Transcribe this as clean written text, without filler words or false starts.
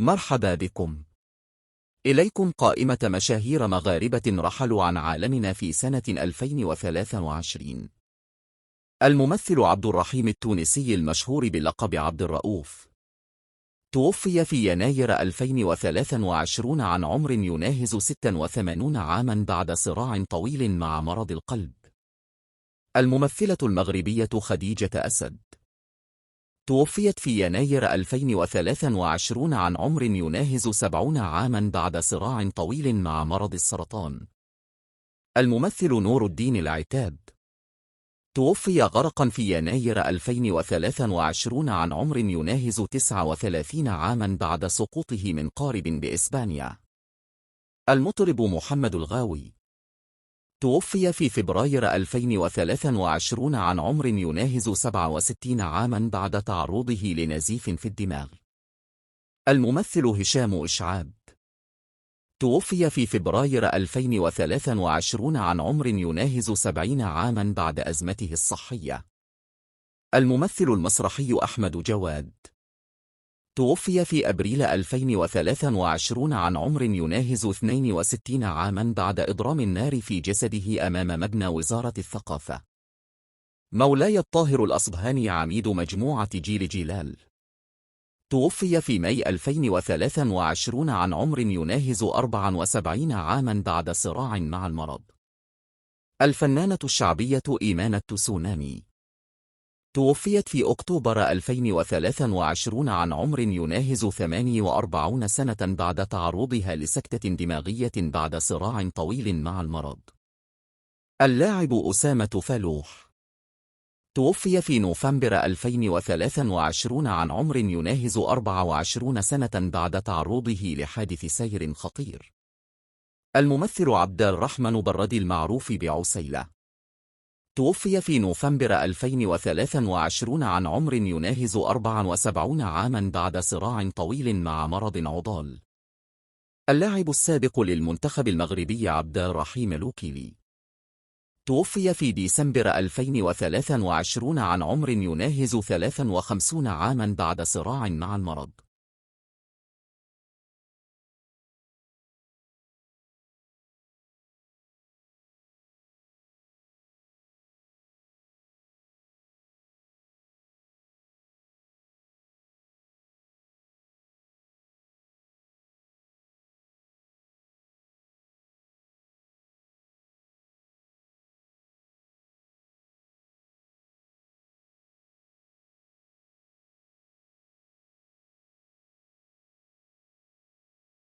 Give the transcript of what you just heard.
مرحبا بكم. إليكم قائمة مشاهير مغاربة رحلوا عن عالمنا في سنة 2023. الممثل عبد الرحيم التونسي المشهور بلقب عبد الرؤوف توفي في يناير 2023 عن عمر يناهز 86 عاما بعد صراع طويل مع مرض القلب. الممثلة المغربية خديجة أسد توفيت في يناير 2023 عن عمر يناهز 70 عاما بعد صراع طويل مع مرض السرطان. الممثل نور الدين العتاب توفي غرقا في يناير 2023 عن عمر يناهز 39 عاما بعد سقوطه من قارب بإسبانيا. المطرب محمد الغاوي توفي في فبراير 2023 عن عمر يناهز 67 عاما بعد تعرضه لنزيف في الدماغ. الممثل هشام إشعاب توفي في فبراير 2023 عن عمر يناهز 70 عاما بعد أزمته الصحية. الممثل المسرحي أحمد جواد توفي في أبريل 2023 عن عمر يناهز 62 عاما بعد إضرام النار في جسده أمام مبنى وزارة الثقافة. مولاي الطاهر الأصبهاني عميد مجموعة جيل جيلال توفي في ماي 2023 عن عمر يناهز 74 عاما بعد صراع مع المرض. الفنانة الشعبية إيمان التسونامي توفيت في أكتوبر 2023 عن عمر يناهز 48 سنة بعد تعرضها لسكتة دماغية بعد صراع طويل مع المرض. اللاعب أسامة فالوح توفي في نوفمبر 2023 عن عمر يناهز 24 سنة بعد تعرضه لحادث سير خطير. الممثل عبد الرحمن برادي المعروف بعسيلة توفي في نوفمبر 2023 عن عمر يناهز 74 عاما بعد صراع طويل مع مرض عضال. اللاعب السابق للمنتخب المغربي عبد الرحيم لوكيلي توفي في ديسمبر 2023 عن عمر يناهز 53 عاما بعد صراع مع المرض.